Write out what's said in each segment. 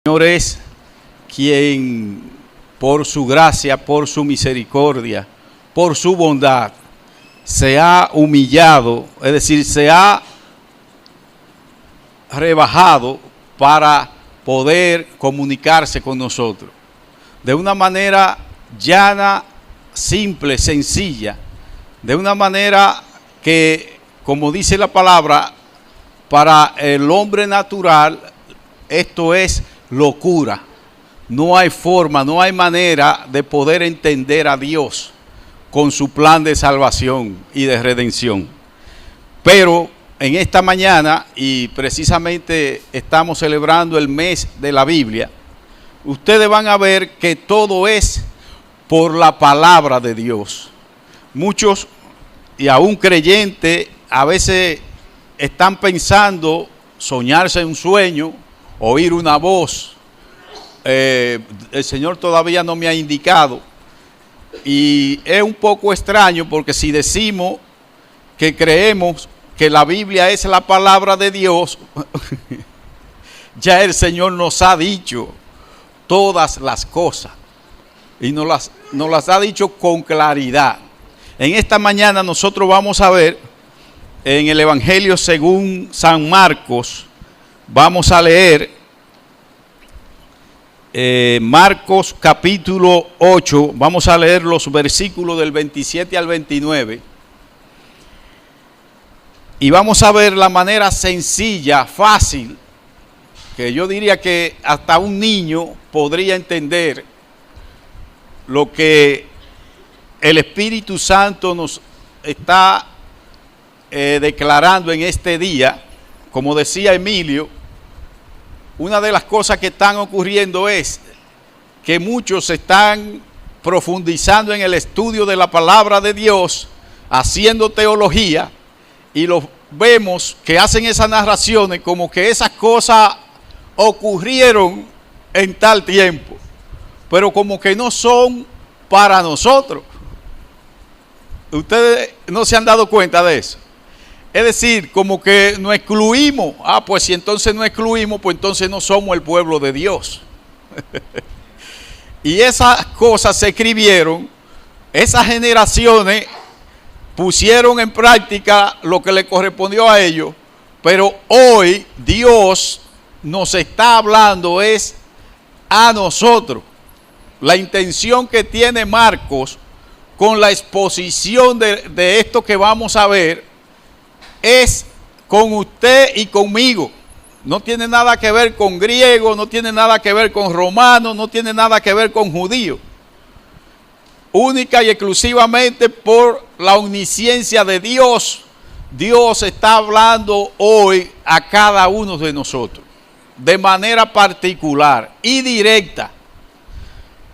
Señor es quien por su gracia, por su misericordia, por su bondad, se ha humillado, es decir, se ha rebajado para poder comunicarse con nosotros de una manera llana, simple, sencilla, de una manera que, como dice la palabra, para el hombre natural esto es locura. No hay forma, no hay manera de poder entender a Dios con su plan de salvación y de redención. Pero en esta mañana, y precisamente estamos celebrando el mes de la Biblia, ustedes van a ver que todo es por la palabra de Dios. Muchos, y aún creyentes, a veces están pensando soñarse un sueño, oír una voz. El Señor todavía no me ha indicado. Y es un poco extraño porque si decimos que creemos que la Biblia es la palabra de Dios, ya el Señor nos ha dicho todas las cosas y nos las ha dicho con claridad. En esta mañana nosotros vamos a ver en el Evangelio según San Marcos, vamos a leer Marcos capítulo 8, vamos a leer los versículos del 27 al 29 y vamos a ver la manera sencilla, fácil, que yo diría que hasta un niño podría entender lo que el Espíritu Santo nos está declarando en este día. Como decía Emilio, una de las cosas que están ocurriendo es que muchos están profundizando en el estudio de la palabra de Dios, haciendo teología, y los vemos que hacen esas narraciones como que esas cosas ocurrieron en tal tiempo, pero como que no son para nosotros. Ustedes no se han dado cuenta de eso. Es decir, como que nos excluimos. Pues si entonces no excluimos, pues entonces no somos el pueblo de Dios. Y esas cosas se escribieron, esas generaciones pusieron en práctica lo que le correspondió a ellos, pero hoy Dios nos está hablando es a nosotros. La intención que tiene Marcos con la exposición de esto que vamos a ver es con usted y conmigo. No tiene nada que ver con griego, no tiene nada que ver con romano, no tiene nada que ver con judío. Única y exclusivamente por la omnisciencia de Dios, Dios está hablando hoy a cada uno de nosotros, de manera particular y directa,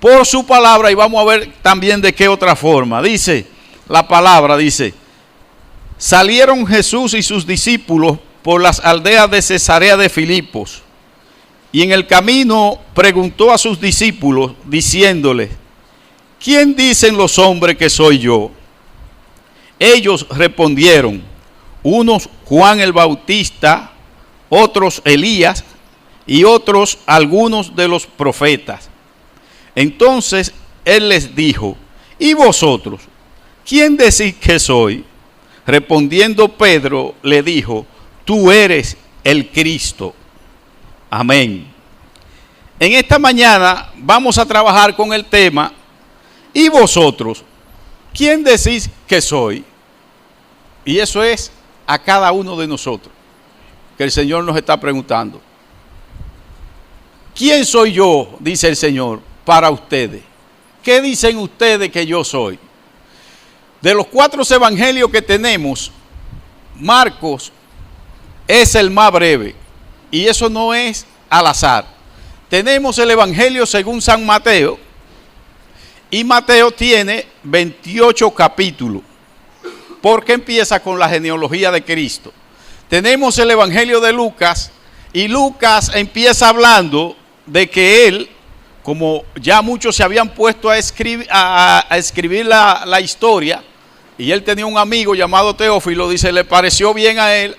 por su palabra, y vamos a ver también de qué otra forma. Dice la palabra, dice: salieron Jesús y sus discípulos por las aldeas de Cesarea de Filipos, y en el camino preguntó a sus discípulos, diciéndoles: ¿quién dicen los hombres que soy yo? Ellos respondieron: unos Juan el Bautista, otros Elías, y otros algunos de los profetas. Entonces él les dijo: ¿y vosotros? ¿Quién decís que soy? Respondiendo Pedro le dijo: tú eres el Cristo. Amén. En esta mañana vamos a trabajar con el tema: ¿y vosotros? ¿Quién decís que soy? Y eso es a cada uno de nosotros que el Señor nos está preguntando. ¿Quién soy yo? Dice el Señor, para ustedes. ¿Qué dicen ustedes que yo soy? De los 4 evangelios que tenemos, Marcos es el más breve, y eso no es al azar. Tenemos el evangelio según San Mateo, y Mateo tiene 28 capítulos, porque empieza con la genealogía de Cristo. Tenemos el evangelio de Lucas, y Lucas empieza hablando de que él, como ya muchos se habían puesto a escribir la historia, y él tenía un amigo llamado Teófilo, dice, le pareció bien a él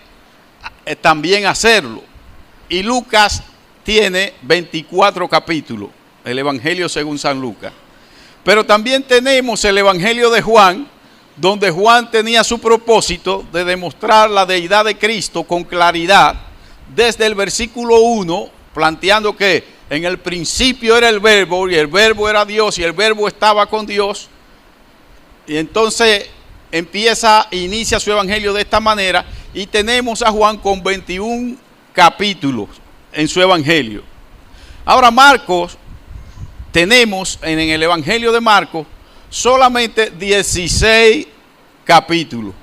también hacerlo. Y Lucas tiene 24 capítulos, el Evangelio según San Lucas. Pero también tenemos el Evangelio de Juan, donde Juan tenía su propósito de demostrar la deidad de Cristo con claridad, desde el versículo 1, planteando que en el principio era el verbo, y el verbo era Dios, y el verbo estaba con Dios. Y entonces inicia su evangelio de esta manera, y tenemos a Juan con 21 capítulos en su evangelio. Ahora Marcos, tenemos en el evangelio de Marcos solamente 16 capítulos.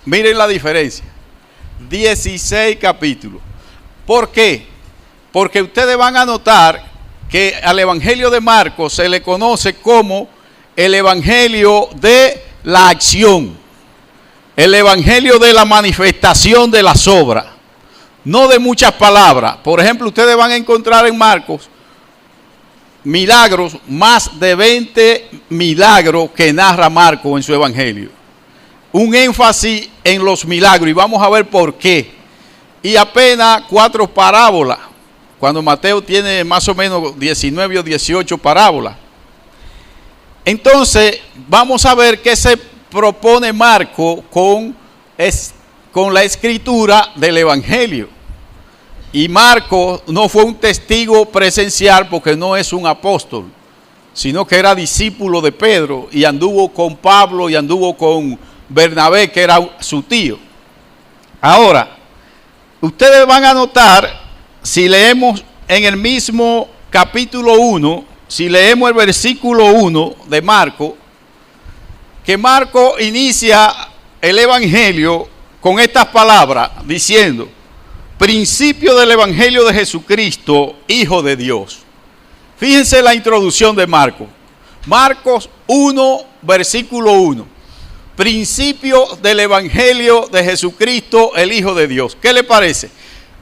Miren la diferencia, 16 capítulos. ¿Por qué? Porque ustedes van a notar que al evangelio de Marcos se le conoce como el evangelio de la acción, el evangelio de la manifestación de las obras, no de muchas palabras. Por ejemplo, ustedes van a encontrar en Marcos milagros, más de 20 milagros que narra Marcos en su evangelio. Un énfasis en los milagros, y vamos a ver por qué. Y apenas 4 parábolas, cuando Mateo tiene más o menos 19 o 18 parábolas. Entonces, vamos a ver qué se propone Marcos con la escritura del evangelio. Y Marcos no fue un testigo presencial porque no es un apóstol, sino que era discípulo de Pedro y anduvo con Pablo y anduvo con Bernabé, que era su tío. Ahora, ustedes van a notar, si leemos en el mismo capítulo 1, si leemos el versículo 1 de Marcos, que Marcos inicia el evangelio con estas palabras, diciendo: principio del evangelio de Jesucristo, Hijo de Dios. Fíjense la introducción de Marcos. Marcos 1, versículo 1. Principio del evangelio de Jesucristo, el Hijo de Dios. ¿Qué le parece?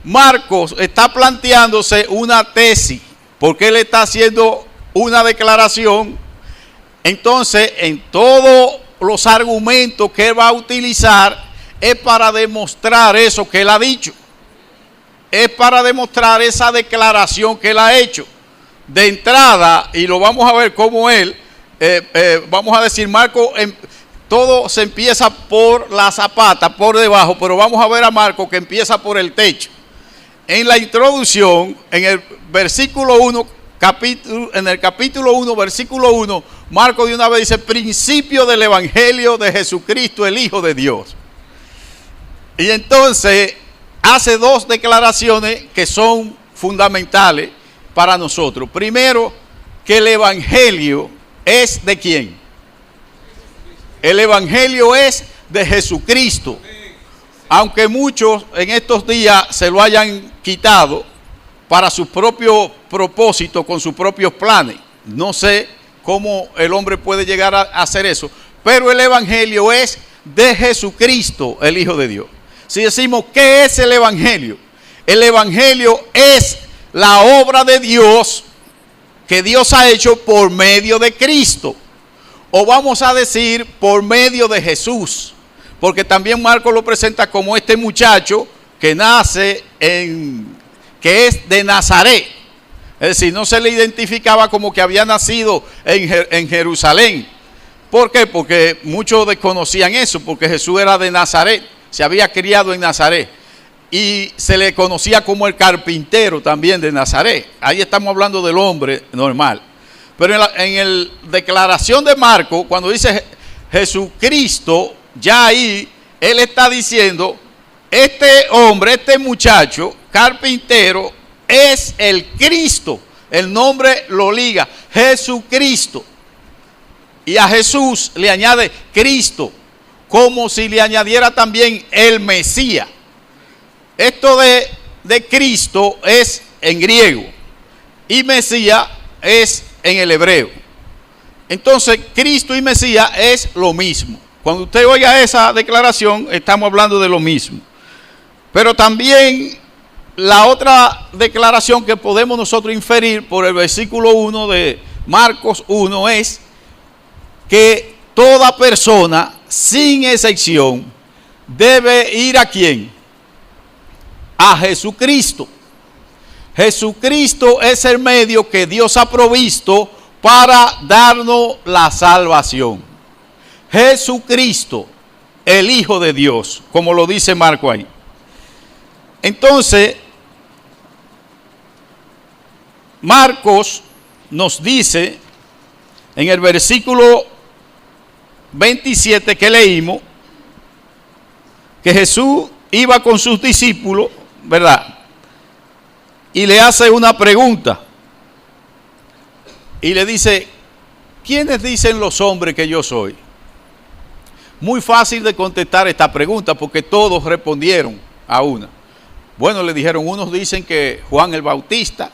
Marcos está planteándose una tesis, porque él está haciendo una declaración. Entonces, en todos los argumentos que él va a utilizar, es para demostrar eso que él ha dicho. Es para demostrar esa declaración que él ha hecho. De entrada, y lo vamos a ver cómo él, vamos a decir, Marcos, todo se empieza por la zapata, por debajo, pero vamos a ver a Marcos que empieza por el techo. En la introducción, en el versículo 1, en el capítulo 1, versículo 1, Marcos de una vez dice: principio del evangelio de Jesucristo, el Hijo de Dios. Y entonces hace 2 declaraciones que son fundamentales para nosotros. Primero, que el evangelio es ¿de quién? El evangelio es de Jesucristo. Aunque muchos en estos días se lo hayan quitado para sus propios propósitos, con sus propios planes. No sé cómo el hombre puede llegar a hacer eso, pero el evangelio es de Jesucristo, el Hijo de Dios. Si decimos, ¿qué es el evangelio? El evangelio es la obra de Dios que Dios ha hecho por medio de Cristo. O vamos a decir, por medio de Jesús. Porque también Marcos lo presenta como este muchacho que nace que es de Nazaret. Es decir, no se le identificaba como que había nacido en Jerusalén. ¿Por qué? Porque muchos desconocían eso, porque Jesús era de Nazaret, se había criado en Nazaret. Y se le conocía como el carpintero también de Nazaret. Ahí estamos hablando del hombre normal. Pero en la declaración de Marcos, cuando dice Jesucristo, ya ahí él está diciendo: este hombre, este muchacho, carpintero, es el Cristo. El nombre lo liga, Jesucristo. Y a Jesús le añade Cristo, como si le añadiera también el Mesías. Esto de Cristo es en griego y Mesías es en el hebreo. Entonces, Cristo y Mesías es lo mismo. Cuando usted oiga esa declaración, estamos hablando de lo mismo. Pero también la otra declaración que podemos nosotros inferir por el versículo 1 de Marcos 1 es que toda persona, sin excepción, debe ir ¿a quién? A Jesucristo. Jesucristo es el medio que Dios ha provisto para darnos la salvación. Jesucristo, el Hijo de Dios, como lo dice Marco ahí. Entonces, Marcos nos dice en el versículo 27 que leímos, que Jesús iba con sus discípulos, ¿verdad? Y le hace una pregunta. Y le dice, ¿quiénes dicen los hombres que yo soy? Muy fácil de contestar esta pregunta porque todos respondieron a una. Bueno, le dijeron, unos dicen que Juan el Bautista,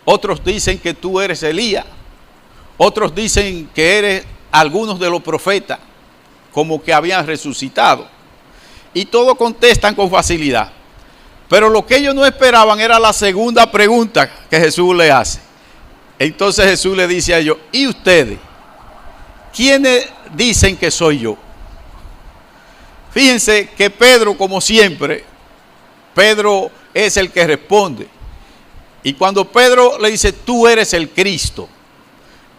otros dicen que tú eres Elías, otros dicen que eres algunos de los profetas, como que habían resucitado. Y todos contestan con facilidad. Pero lo que ellos no esperaban era la segunda pregunta que Jesús le hace. Entonces Jesús le dice a ellos, ¿y ustedes? ¿Quiénes dicen que soy yo? Fíjense que Pedro, como siempre, Pedro es el que responde. Y cuando Pedro le dice, tú eres el Cristo,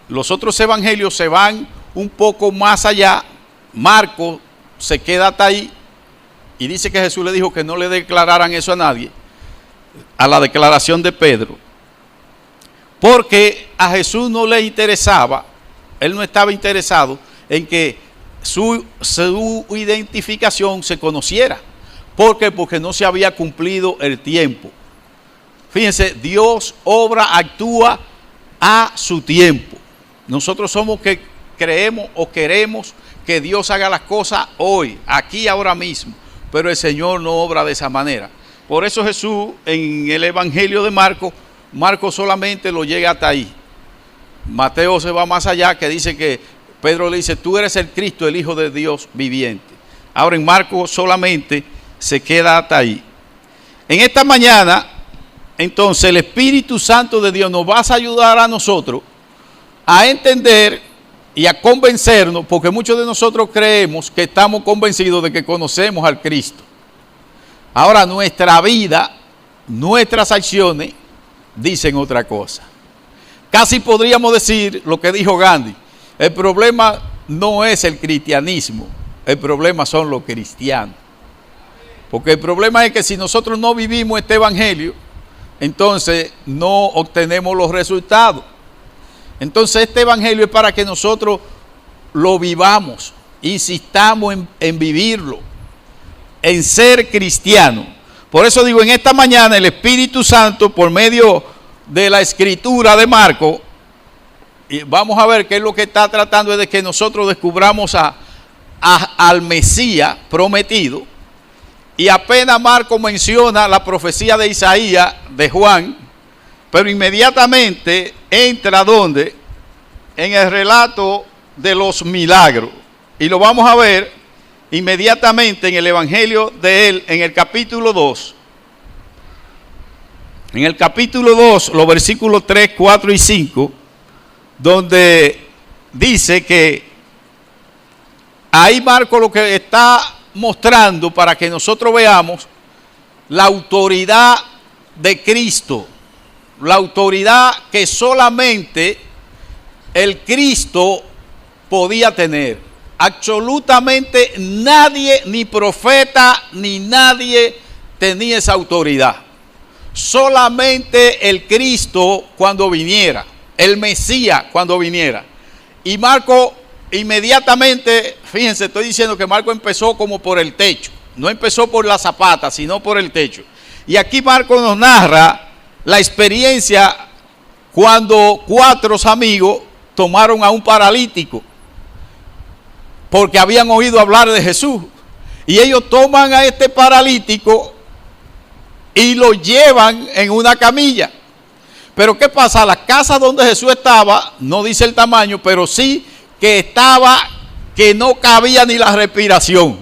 los otros evangelios se van un poco más allá. Marcos se queda hasta ahí y dice que Jesús le dijo que no le declararan eso a nadie, a la declaración de Pedro, porque a Jesús no le interesaba, él no estaba interesado en que su identificación se conociera. ¿Por qué? Porque no se había cumplido el tiempo. Fíjense, Dios obra, actúa a su tiempo. Nosotros somos que creemos o queremos que Dios haga las cosas hoy, aquí, ahora mismo. Pero el Señor no obra de esa manera. Por eso Jesús en el Evangelio de Marcos solamente lo llega hasta ahí. Mateo se va más allá, que dice que Pedro le dice, tú eres el Cristo, el Hijo de Dios viviente. Ahora en Marcos solamente se queda hasta ahí. En esta mañana, entonces, el Espíritu Santo de Dios nos va a ayudar a nosotros a entender y a convencernos, porque muchos de nosotros creemos que estamos convencidos de que conocemos al Cristo. Ahora nuestra vida, nuestras acciones dicen otra cosa. Casi podríamos decir lo que dijo Gandhi, el problema no es el cristianismo, el problema son los cristianos. Porque el problema es que si nosotros no vivimos este evangelio, entonces no obtenemos los resultados. Entonces este evangelio es para que nosotros lo vivamos, insistamos en vivirlo, en ser cristiano. Por eso digo, en esta mañana el Espíritu Santo, por medio de la escritura de Marcos, y vamos a ver qué es lo que está tratando, es de que nosotros descubramos al Mesías prometido. Y apenas Marcos menciona la profecía de Isaías, de Juan, pero inmediatamente entra ¿dónde? En el relato de los milagros. Y lo vamos a ver inmediatamente en el Evangelio de él, en el capítulo 2. En el capítulo 2, los versículos 3, 4 y 5, donde dice que ahí Marcos lo que está mostrando para que nosotros veamos la autoridad de Cristo, la autoridad que solamente el Cristo podía tener. Absolutamente nadie, ni profeta, ni nadie tenía esa autoridad. Solamente el Cristo cuando viniera, el Mesías cuando viniera. Y Marcos inmediatamente, fíjense, estoy diciendo que Marcos empezó como por el techo, no empezó por la zapata, sino por el techo. Y aquí Marcos nos narra la experiencia cuando 4 amigos tomaron a un paralítico, porque habían oído hablar de Jesús. Y ellos toman a este paralítico y lo llevan en una camilla. Pero ¿qué pasa? La casa donde Jesús estaba, no dice el tamaño, pero sí que estaba, que no cabía ni la respiración.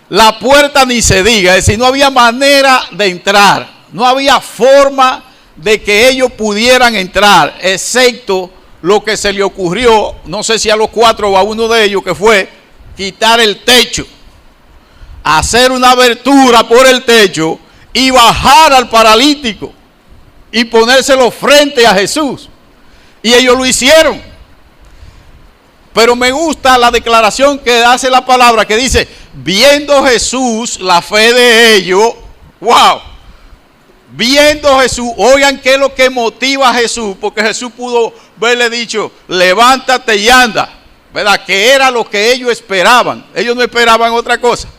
La puerta ni se diga, es decir, no había manera de entrar, no había forma de que ellos pudieran entrar, excepto lo que se le ocurrió, no sé si a los 4 o a uno de ellos, que fue quitar el techo, hacer una abertura por el techo y bajar al paralítico. y ponérselo frente a Jesús. Y ellos lo hicieron. Pero me gusta la declaración que hace la palabra, que dice, viendo Jesús la fe de ellos, wow, viendo Jesús, oigan qué es lo que motiva a Jesús, porque Jesús pudo haberle dicho, levántate y anda, ¿verdad? Que era lo que ellos esperaban. Ellos no esperaban otra cosa.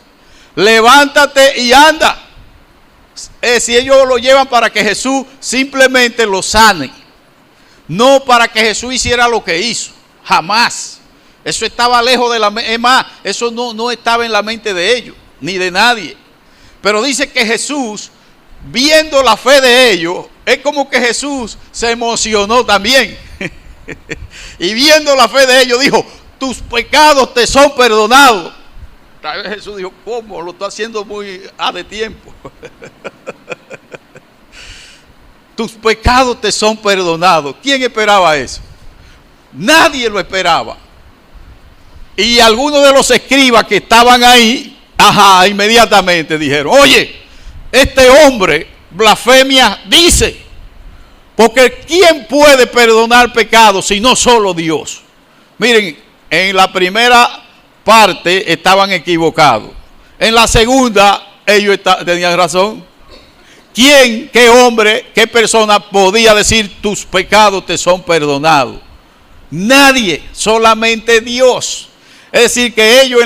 Levántate y anda. Si ellos lo llevan para que Jesús simplemente lo sane, no para que Jesús hiciera lo que hizo, jamás. Eso estaba lejos de la mente, es más, eso no estaba en la mente de ellos, ni de nadie. Pero dice que Jesús, viendo la fe de ellos, es como que Jesús se emocionó también. Y viendo la fe de ellos dijo, tus pecados te son perdonados. Tal vez Jesús dijo, ¿cómo? Lo está haciendo muy a de tiempo. Tus pecados te son perdonados. ¿Quién esperaba eso? Nadie lo esperaba. Y algunos de los escribas que estaban ahí, inmediatamente dijeron, oye, este hombre blasfemia dice, porque ¿quién puede perdonar pecados si no solo Dios? Miren, en la primera parte estaban equivocados. En la segunda, ellos tenían razón. ¿Quién, qué hombre, qué persona podía decir tus pecados te son perdonados? Nadie, solamente Dios. Es decir, que ellos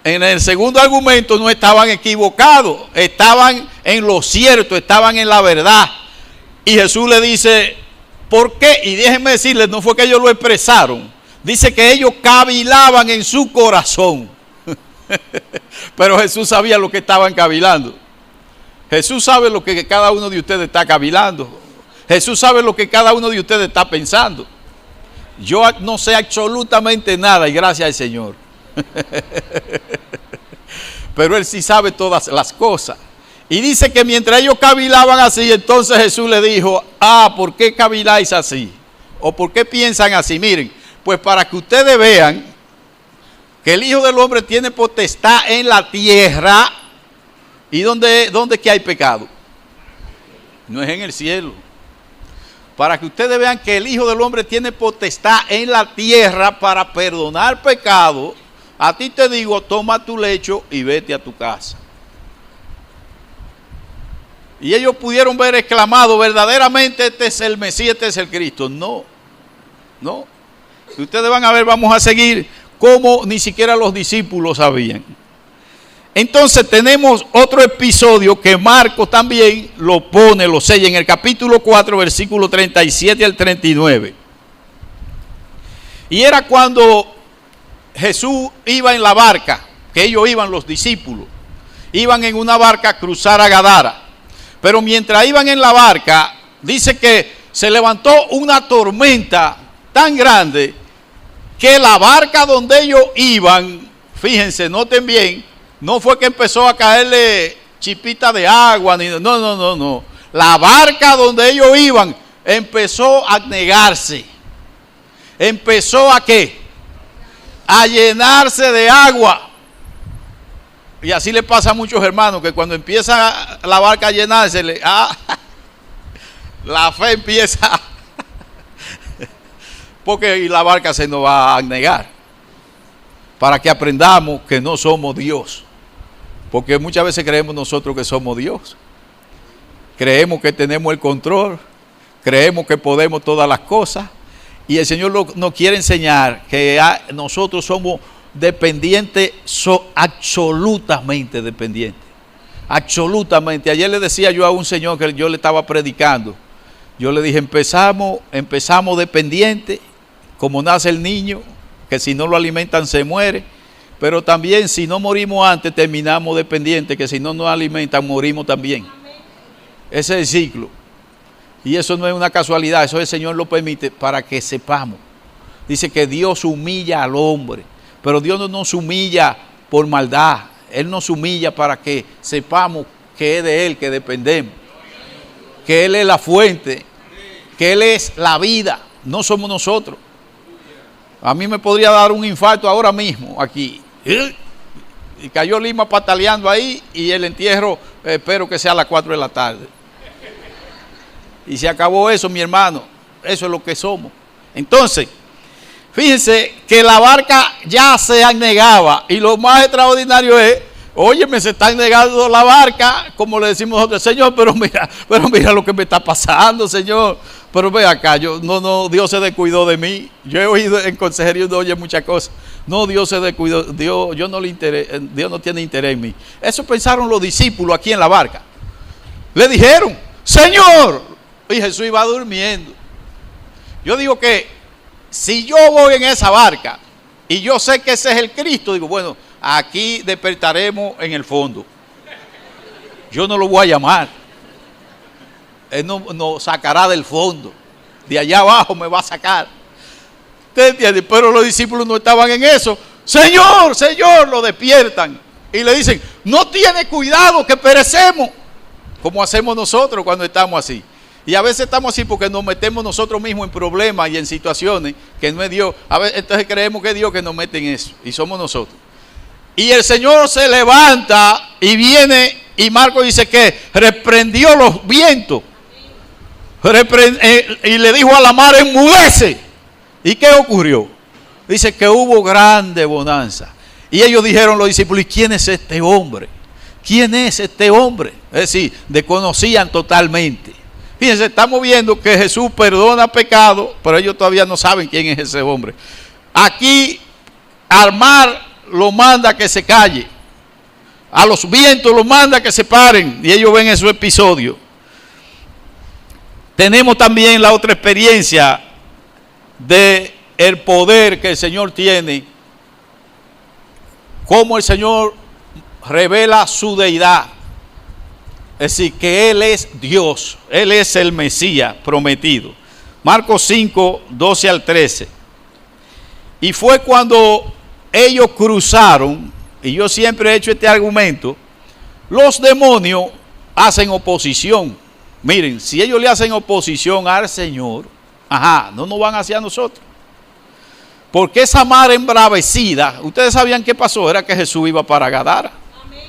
en el segundo argumento no estaban equivocados, estaban en lo cierto, estaban en la verdad. Y Jesús le dice, ¿por qué? Y déjenme decirles, no fue que ellos lo expresaron, dice que ellos cavilaban en su corazón. Pero Jesús sabía lo que estaban cavilando. Jesús sabe lo que cada uno de ustedes está cavilando. Jesús sabe lo que cada uno de ustedes está pensando. Yo no sé absolutamente nada y gracias al Señor. Pero Él sí sabe todas las cosas. Y dice que mientras ellos cavilaban así, entonces Jesús le dijo, ¿por qué caviláis así? ¿O por qué piensan así? Miren, pues para que ustedes vean que el Hijo del Hombre tiene potestad en la tierra. ¿Y dónde que hay pecado? No es en el cielo. Para que ustedes vean que el Hijo del Hombre tiene potestad en la tierra para perdonar pecado, a ti te digo, toma tu lecho y vete a tu casa. Y ellos pudieron ver exclamado, verdaderamente este es el Mesías, este es el Cristo. No. Y ustedes van a ver, vamos a seguir como ni siquiera los discípulos sabían. Entonces tenemos otro episodio que Marcos también lo pone, lo sella en el capítulo 4, versículo 37 al 39. Y era cuando Jesús iba en la barca, que ellos iban los discípulos, iban en una barca a cruzar a Gadara. Pero mientras iban en la barca, dice que se levantó una tormenta tan grande que la barca donde ellos iban, fíjense, noten bien, no fue que empezó a caerle chipita de agua, no. La barca donde ellos iban empezó a negarse. ¿Empezó a qué? A llenarse de agua. Y así le pasa a muchos hermanos que cuando empieza la barca a llenarse, la fe empieza, porque la barca se nos va a negar. Para que aprendamos que no somos Dios. Porque muchas veces creemos nosotros que somos Dios. Creemos que tenemos el control. Creemos que podemos todas las cosas. Y el Señor nos quiere enseñar que nosotros somos dependientes, absolutamente dependientes. Absolutamente. Ayer le decía yo a un señor que yo le estaba predicando. Yo le dije, empezamos dependientes, como nace el niño, que si no lo alimentan se muere. Pero también si no morimos antes, terminamos dependientes, que si no nos alimentan, morimos también. Ese es el ciclo. Y eso no es una casualidad, eso el Señor lo permite para que sepamos. Dice que Dios humilla al hombre, pero Dios no nos humilla por maldad. Él nos humilla para que sepamos que es de Él que dependemos. Que Él es la fuente, que Él es la vida, no somos nosotros. A mí me podría dar un infarto ahora mismo aquí. Y cayó Lima pataleando ahí y el entierro espero que sea a las 4 de la tarde. Y se acabó eso, mi hermano. Eso es lo que somos. Entonces, fíjense que la barca ya se anegaba. Y lo más extraordinario es, óyeme, se está negando la barca, como le decimos nosotros, Señor, pero mira lo que me está pasando, Señor. Pero ve acá, Dios se descuidó de mí. Yo he oído en consejería, uno oye muchas cosas. No, Dios se descuidó, Dios no tiene interés en mí. Eso pensaron los discípulos aquí en la barca. Le dijeron, Señor, y Jesús iba durmiendo. Yo digo que si yo voy en esa barca y yo sé que ese es el Cristo, digo, bueno, aquí despertaremos en el fondo. Yo no lo voy a llamar. Él nos sacará del fondo. De allá abajo me va a sacar. ¿Usted entiende? Pero los discípulos no estaban en eso. Señor, Señor, lo despiertan. Y le dicen, no tiene cuidado que perecemos. Como hacemos nosotros cuando estamos así. Y a veces estamos así porque nos metemos nosotros mismos en problemas y en situaciones que no es Dios. A veces entonces creemos que es Dios que nos mete en eso. Y somos nosotros. Y el Señor se levanta y viene, y Marcos dice que reprendió los vientos. Y le dijo a la mar, enmudece. ¿Y qué ocurrió? Dice que hubo grande bonanza. Y ellos dijeron, los discípulos, ¿y quién es este hombre? ¿Quién es este hombre? Es decir, desconocían totalmente. Fíjense, estamos viendo que Jesús perdona pecado, pero ellos todavía no saben quién es ese hombre. Aquí al mar lo manda que se calle. A los vientos lo manda que se paren. Y ellos ven esos episodios. Tenemos también la otra experiencia de el poder que el Señor tiene. Cómo el Señor revela su deidad. Es decir, que Él es Dios. Él es el Mesías prometido. Marcos 5, 12 al 13. Y fue cuando ellos cruzaron, y yo siempre he hecho este argumento, los demonios hacen oposición. Miren, si ellos le hacen oposición al Señor, no nos van hacia nosotros. Porque esa mar embravecida, ustedes sabían qué pasó, era que Jesús iba para Gadara. Amén.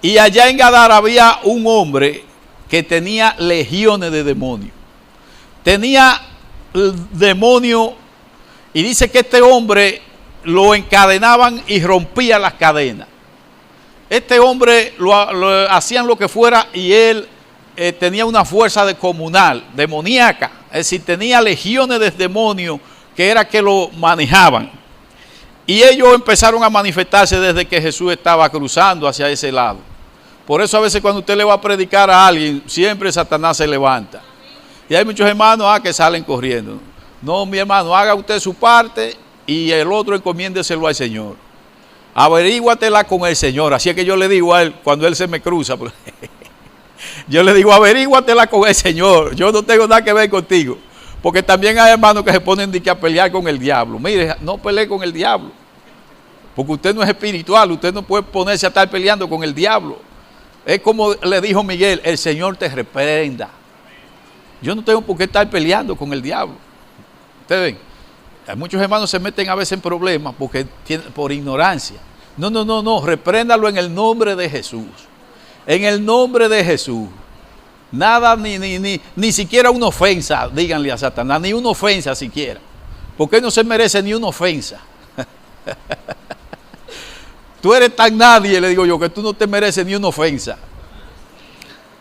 Y allá en Gadara había un hombre que tenía legiones de demonios. Tenía demonio, y dice que este hombre lo encadenaban y rompía las cadenas. Este hombre lo hacían lo que fuera y él tenía una fuerza descomunal, demoníaca. Es decir, tenía legiones de demonios que era que lo manejaban. Y ellos empezaron a manifestarse desde que Jesús estaba cruzando hacia ese lado. Por eso a veces cuando usted le va a predicar a alguien, siempre Satanás se levanta. Y hay muchos hermanos que salen corriendo. No, mi hermano, haga usted su parte y el otro encomiéndeselo al Señor. Averíguatela con el Señor. Así es que yo le digo a él, cuando él se me cruza, yo le digo, averíguatela con el Señor. Yo no tengo nada que ver contigo. Porque también hay hermanos que se ponen a pelear con el diablo. Mire, no pelee con el diablo. Porque usted no es espiritual. Usted no puede ponerse a estar peleando con el diablo. Es como le dijo Miguel, el Señor te reprenda. Yo no tengo por qué estar peleando con el diablo. Ustedes ven, muchos hermanos se meten a veces en problemas porque por ignorancia. No, repréndalo en el nombre de Jesús. En el nombre de Jesús. Nada, ni siquiera una ofensa, díganle a Satanás, ni una ofensa siquiera. Porque él no se merece ni una ofensa. Tú eres tan nadie, le digo yo, que tú no te mereces ni una ofensa.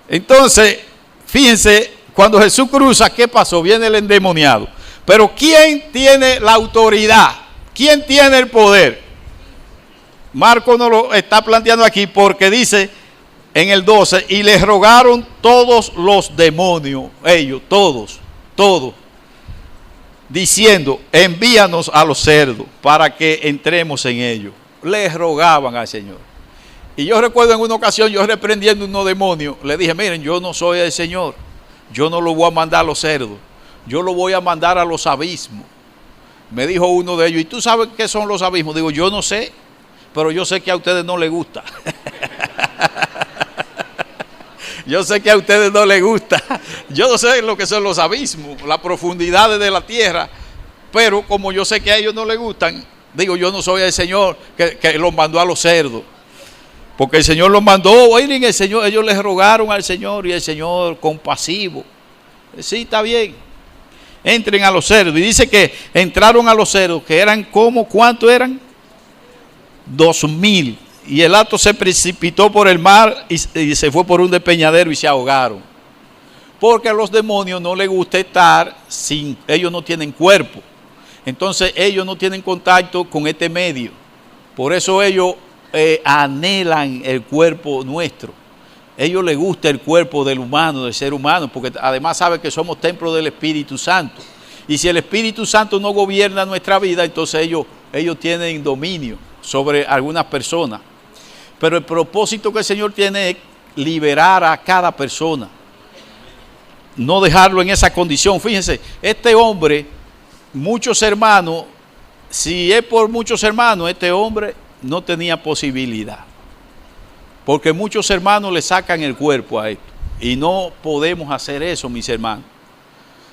Entonces, fíjense, cuando Jesús cruza, ¿qué pasó? Viene el endemoniado. Pero ¿quién tiene la autoridad? ¿Quién tiene el poder? Marco nos lo está planteando aquí porque dice en el 12, y les rogaron todos los demonios, ellos, todos, diciendo, envíanos a los cerdos para que entremos en ellos. Les rogaban al Señor. Y yo recuerdo en una ocasión, yo reprendiendo unos demonios, le dije, miren, yo no soy el Señor, yo no lo voy a mandar a los cerdos, yo lo voy a mandar a los abismos. Me dijo uno de ellos, ¿y tú sabes qué son los abismos? Digo, yo no sé, pero yo sé que a ustedes no les gusta. Yo sé que a ustedes no les gusta. Yo no sé lo que son los abismos, las profundidades de la tierra. Pero como yo sé que a ellos no les gustan, digo, yo no soy el Señor que los mandó a los cerdos. Porque el Señor los mandó, oigan, el Señor, ellos les rogaron al Señor y el Señor compasivo. Sí, está bien. Entren a los cerdos. Y dice que entraron a los cerdos, que eran como, ¿cuánto eran? 2,000. Y el hato se precipitó por el mar y se fue por un despeñadero y se ahogaron. Porque a los demonios no les gusta estar sin, ellos no tienen cuerpo. Entonces ellos no tienen contacto con este medio. Por eso ellos anhelan el cuerpo nuestro. Ellos les gusta el cuerpo del humano, del ser humano, porque además saben que somos templo del Espíritu Santo. Y si el Espíritu Santo no gobierna nuestra vida, entonces ellos tienen dominio sobre algunas personas. Pero el propósito que el Señor tiene es liberar a cada persona. No dejarlo en esa condición. Fíjense, este hombre, muchos hermanos, si es por muchos hermanos, este hombre no tenía posibilidad. Porque muchos hermanos le sacan el cuerpo a esto. Y no podemos hacer eso, mis hermanos.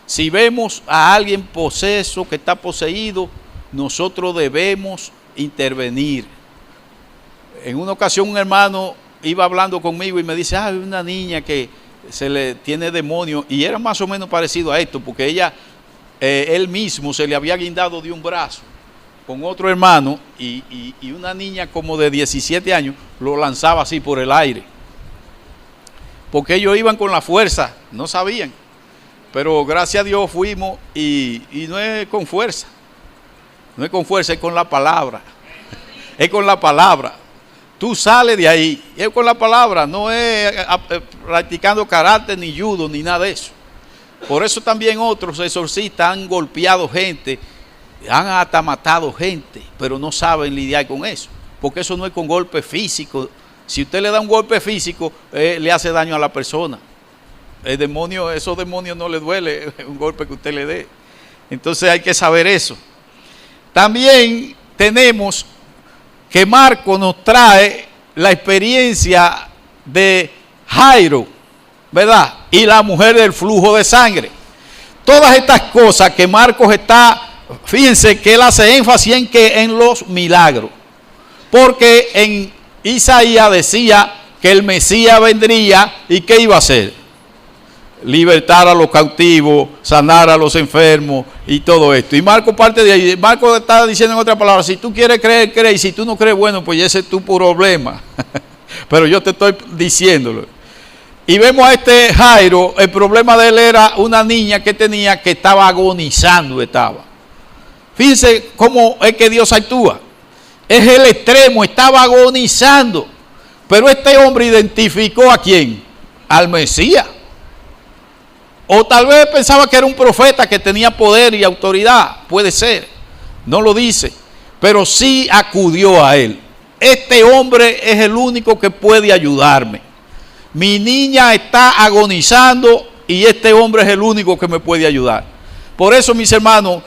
Si vemos a alguien poseso, que está poseído, nosotros debemos intervenir. En una ocasión un hermano iba hablando conmigo y me dice, hay una niña que se le tiene demonio, y era más o menos parecido a esto, porque él mismo se le había guindado de un brazo con otro hermano, y una niña como de 17 años lo lanzaba así por el aire, porque ellos iban con la fuerza, no sabían, pero gracias a Dios fuimos, y no es con fuerza, no es con fuerza, es con la palabra, es con la palabra. Tú sales de ahí, es con la palabra, no es practicando karate, ni judo, ni nada de eso. Por eso también otros exorcistas han golpeado gente, han hasta matado gente, pero no saben lidiar con eso, porque eso no es con golpe físico. Si usted le da un golpe físico, le hace daño a la persona. El demonio, esos demonios no les duele un golpe que usted le dé. Entonces hay que saber eso. También tenemos que Marcos nos trae la experiencia de Jairo, ¿verdad? Y la mujer del flujo de sangre. Todas estas cosas que Marcos está, fíjense que él hace énfasis en los milagros. Porque en Isaías decía que el Mesías vendría y ¿qué iba a hacer? Libertar a los cautivos, sanar a los enfermos y todo esto. Y Marcos parte de ahí. Marcos está diciendo en otras palabras, si tú quieres creer, cree, y si tú no crees, bueno, pues ese es tu problema. Pero yo te estoy diciéndolo. Y vemos a este Jairo, el problema de él era una niña que estaba agonizando, Fíjense cómo es que Dios actúa. Es el extremo, estaba agonizando. Pero este hombre identificó ¿a quién? Al Mesías. O tal vez pensaba que era un profeta que tenía poder y autoridad. Puede ser. No lo dice. Pero sí acudió a él. Este hombre es el único que puede ayudarme. Mi niña está agonizando y este hombre es el único que me puede ayudar. Por eso, mis hermanos,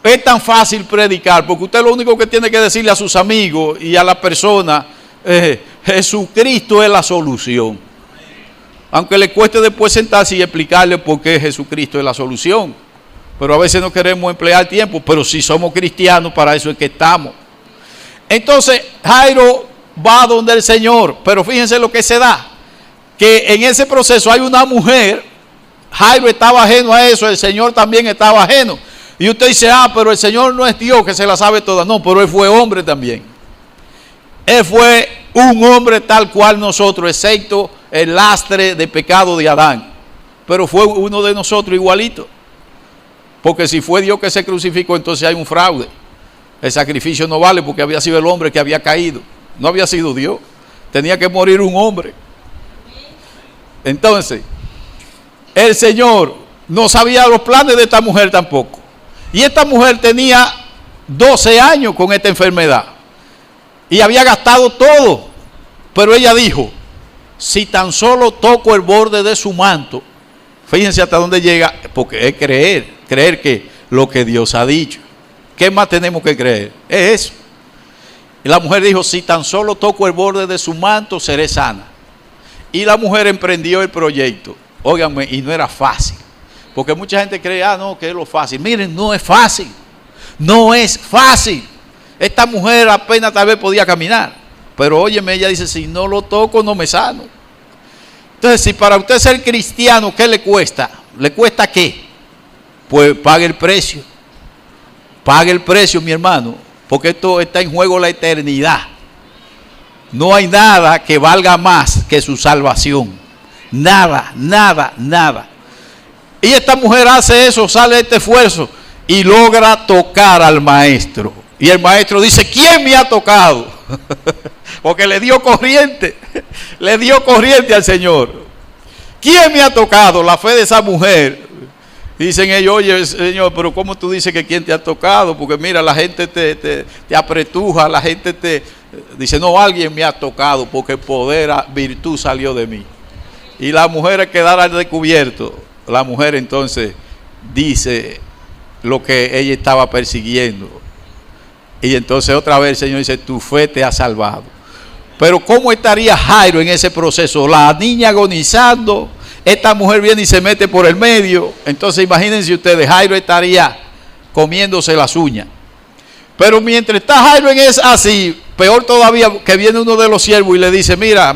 es tan fácil predicar. Porque usted lo único que tiene que decirle a sus amigos y a la persona, Jesucristo es la solución. Aunque le cueste después sentarse y explicarle por qué Jesucristo es la solución. Pero a veces no queremos emplear tiempo, pero si somos cristianos, para eso es que estamos. Entonces, Jairo va donde el Señor, pero fíjense lo que se da. Que en ese proceso hay una mujer, Jairo estaba ajeno a eso, el Señor también estaba ajeno. Y usted dice, pero el Señor no es Dios que se la sabe toda. No, pero Él fue hombre también. Él fue un hombre tal cual nosotros, excepto el lastre de pecado de Adán. Pero fue uno de nosotros igualito. Porque si fue Dios que se crucificó, entonces hay un fraude. El sacrificio no vale porque había sido el hombre que había caído. No había sido Dios. Tenía que morir un hombre. Entonces, el Señor no sabía los planes de esta mujer tampoco. Y esta mujer tenía 12 años con esta enfermedad. Y había gastado todo. Pero ella dijo, si tan solo toco el borde de su manto, fíjense hasta dónde llega, porque es creer que lo que Dios ha dicho. ¿Qué más tenemos que creer? Es eso. Y la mujer dijo, si tan solo toco el borde de su manto, seré sana. Y la mujer emprendió el proyecto. Óiganme, y no era fácil. Porque mucha gente cree, no, que es lo fácil. Miren, no es fácil. No es fácil. Esta mujer apenas tal vez podía caminar. Pero óyeme, ella dice, si no lo toco, no me sano. Entonces, si para usted ser cristiano, ¿qué le cuesta? ¿Le cuesta qué? Pues pague el precio. Pague el precio, mi hermano, porque esto está en juego la eternidad. No hay nada que valga más que su salvación. Nada, nada, nada. Y esta mujer hace eso, sale de este esfuerzo y logra tocar al maestro. Y el maestro dice, ¿quién me ha tocado? Porque le dio corriente al Señor. ¿Quién me ha tocado? La fe de esa mujer. Dicen ellos, oye Señor, pero ¿cómo tú dices que quién te ha tocado? Porque mira, la gente te apretuja, la gente te... Dice, no, alguien me ha tocado porque poder, virtud salió de mí. Y la mujer quedara al descubierto. La mujer entonces dice lo que ella estaba persiguiendo. Y entonces otra vez el Señor dice, tu fe te ha salvado. Pero ¿cómo estaría Jairo en ese proceso? La niña agonizando, esta mujer viene y se mete por el medio. Entonces imagínense ustedes, Jairo estaría comiéndose las uñas. Pero mientras está Jairo en es así, peor todavía que viene uno de los siervos y le dice, mira,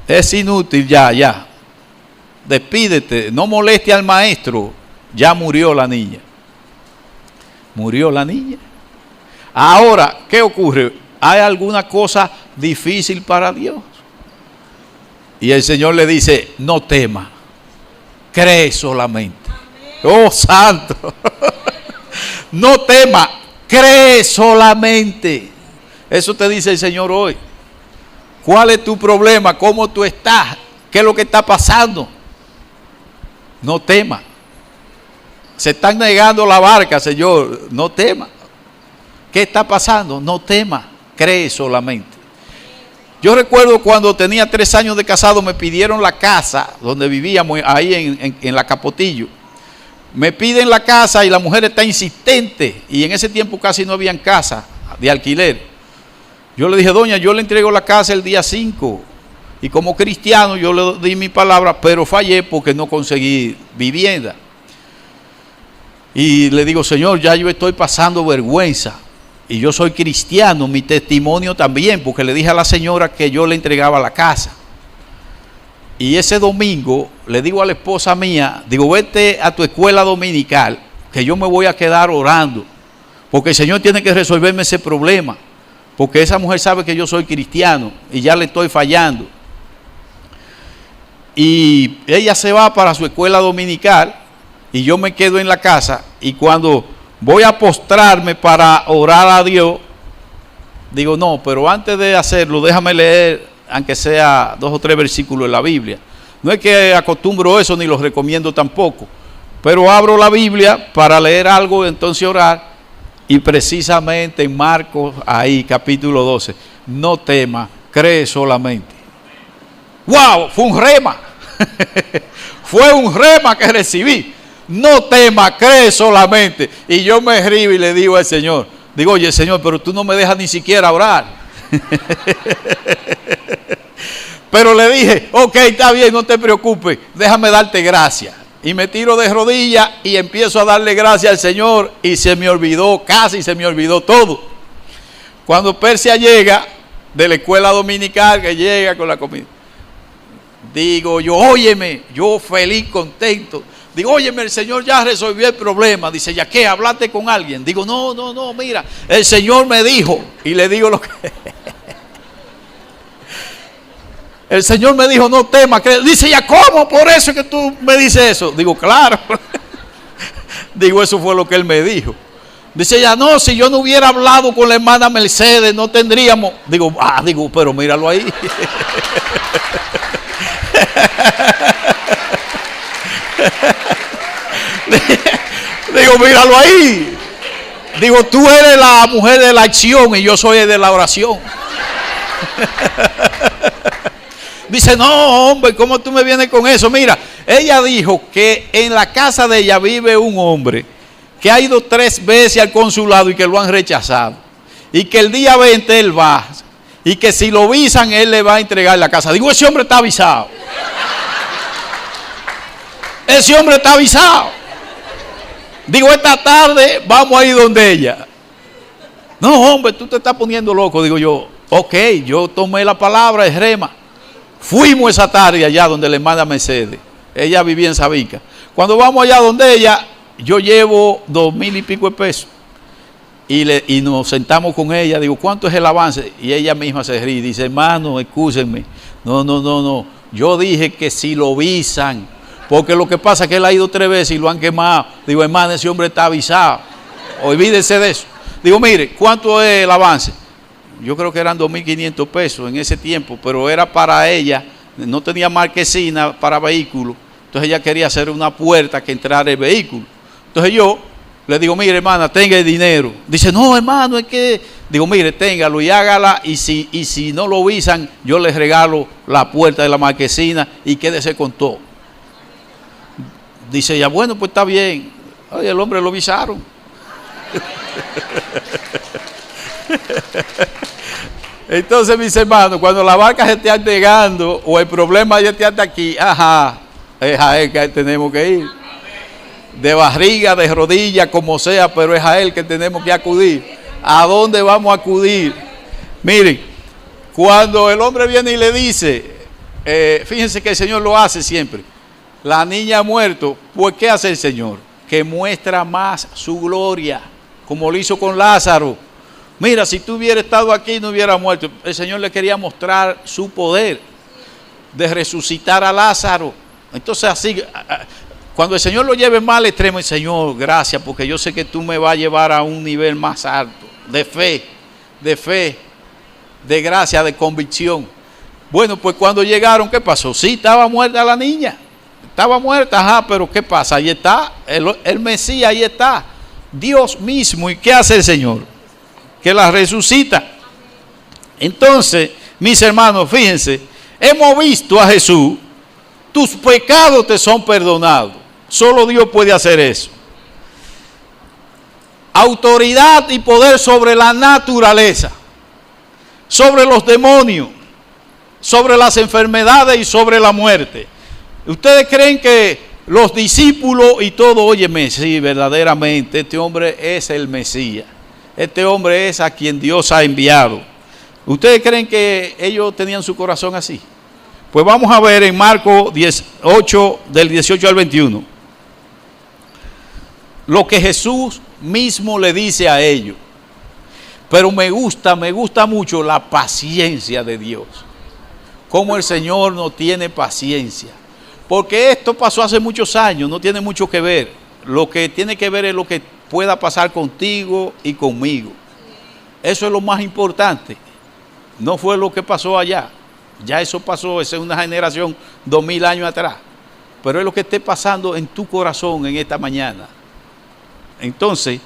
es inútil ya. Despídete, no moleste al maestro. Ya murió la niña. Murió la niña. Ahora, ¿qué ocurre? ¿Hay alguna cosa difícil para Dios? Y el Señor le dice, no tema, cree solamente. Oh, santo. No tema, cree solamente. Eso te dice el Señor hoy. ¿Cuál es tu problema? ¿Cómo tú estás? ¿Qué es lo que está pasando? No tema. Se están negando la barca, Señor. No tema. ¿Qué está pasando? No tema. Cree solamente. Yo recuerdo cuando tenía 3 años de casado, me pidieron la casa donde vivíamos, ahí en la Capotillo. Me piden la casa y la mujer está insistente. Y en ese tiempo casi no habían casa de alquiler. Yo le dije, doña, yo le entrego la casa el día 5. Y como cristiano yo le di mi palabra, pero fallé porque no conseguí vivienda. Y le digo, Señor, ya yo estoy pasando vergüenza. Y yo soy cristiano, mi testimonio también, porque le dije a la señora que yo le entregaba la casa. Y ese domingo le digo a la esposa mía, digo, vete a tu escuela dominical, que yo me voy a quedar orando, porque el Señor tiene que resolverme ese problema, porque esa mujer sabe que yo soy cristiano y ya le estoy fallando. Y ella se va para su escuela dominical y yo me quedo en la casa, y cuando voy a postrarme para orar a Dios, digo, no, pero antes de hacerlo, déjame leer, aunque sea 2 o 3 versículos en la Biblia. No es que acostumbro eso, ni los recomiendo tampoco, pero abro la Biblia para leer algo, entonces orar, y precisamente en Marcos, ahí, capítulo 12, no temas, cree solamente. ¡Wow! Fue un rema. Fue un rema que recibí. No temas, cree solamente. Y yo me río y le digo al Señor, digo, oye Señor, pero tú no me dejas ni siquiera orar. Pero le dije, ok, está bien, no te preocupes, déjame darte gracias. Y me tiro de rodillas y empiezo a darle gracias al Señor, y se me olvidó, casi se me olvidó todo. Cuando Persia llega de la escuela dominical, que llega con la comida, digo yo, óyeme, yo feliz, contento. Digo, óyeme, el Señor ya resolvió el problema. Dice, ¿ya qué? ¿Hablaste con alguien? Digo, no, mira, el Señor me dijo. Y le digo lo que... El Señor me dijo, no temas. Dice, ¿ya cómo? Por eso es que tú me dices eso. Digo, claro. Digo, eso fue lo que Él me dijo. Dice, ya no, si yo no hubiera hablado con la hermana Mercedes, no tendríamos... Digo, pero míralo ahí. Digo, míralo ahí. Digo, tú eres la mujer de la acción y yo soy el de la oración. Dice, no, hombre, ¿cómo tú me vienes con eso? Mira, ella dijo que en la casa de ella vive un hombre que ha ido 3 veces al consulado y que lo han rechazado. Y que el día 20 él va. Y que si lo visan, él le va a entregar la casa. Digo, ese hombre está avisado. Ese hombre está avisado. Digo, esta tarde vamos a ir donde ella. No, hombre, tú te estás poniendo loco. Digo yo, ok, yo tomé la palabra, es rema. Fuimos esa tarde allá donde le manda Mercedes. Ella vivía en Sabica. Cuando vamos allá donde ella, yo llevo 2,000 y pico de pesos. Y nos sentamos con ella, digo, ¿cuánto es el avance? Y ella misma se ríe, dice, hermano, excúsenme. No. Yo dije que si lo visan, porque lo que pasa es que él ha ido 3 veces y lo han quemado. Digo, hermano, ese hombre está avisado. Olvídese de eso. Digo, mire, ¿cuánto es el avance? Yo creo que eran 2,500 pesos en ese tiempo, pero era para ella, no tenía marquesina para vehículo. Entonces ella quería hacer una puerta que entrara el vehículo. Entonces yo le digo, mire, hermana, tenga el dinero. Dice, no, hermano, es que... Digo, mire, téngalo y hágala. Y si no lo visan, yo les regalo la puerta de la marquesina y quédese con todo. Dice ella, bueno, pues está bien. Ay, el hombre lo visaron. Entonces, mis hermanos, cuando la barca se esté llegando o el problema ya esté hasta aquí, ajá, es a él que tenemos que ir. De barriga, de rodilla, como sea, pero es a él que tenemos que acudir. ¿A dónde vamos a acudir? Miren, cuando el hombre viene y le dice, fíjense que el Señor lo hace siempre. La niña ha muerto, pues ¿qué hace el Señor? Que muestra más su gloria, como lo hizo con Lázaro. Mira, si tú hubieras estado aquí no hubiera muerto. El Señor le quería mostrar su poder de resucitar a Lázaro. Entonces así... Cuando el Señor lo lleve más al extremo, el Señor, gracias, porque yo sé que tú me vas a llevar a un nivel más alto, de fe, de gracia, de convicción. Bueno, pues cuando llegaron, ¿qué pasó? Sí, estaba muerta la niña, estaba muerta, ajá, pero ¿qué pasa? Ahí está, el Mesías, ahí está, Dios mismo. ¿Y qué hace el Señor? Que la resucita. Entonces, mis hermanos, fíjense, hemos visto a Jesús, tus pecados te son perdonados. Solo Dios puede hacer eso. Autoridad y poder sobre la naturaleza, sobre los demonios, sobre las enfermedades y sobre la muerte. ¿Ustedes creen que los discípulos y todo, óyeme, sí, verdaderamente, este hombre es el Mesías? Este hombre es a quien Dios ha enviado. ¿Ustedes creen que ellos tenían su corazón así? Pues vamos a ver en Marcos 18, del 18 al 21. Lo que Jesús mismo le dice a ellos. Pero me gusta mucho la paciencia de Dios. Cómo el Señor no tiene paciencia. Porque esto pasó hace muchos años, no tiene mucho que ver. Lo que tiene que ver es lo que pueda pasar contigo y conmigo. Eso es lo más importante. No fue lo que pasó allá. Ya eso pasó, esa es una generación 2000 años atrás. Pero es lo que esté pasando en tu corazón en esta mañana. Entonces,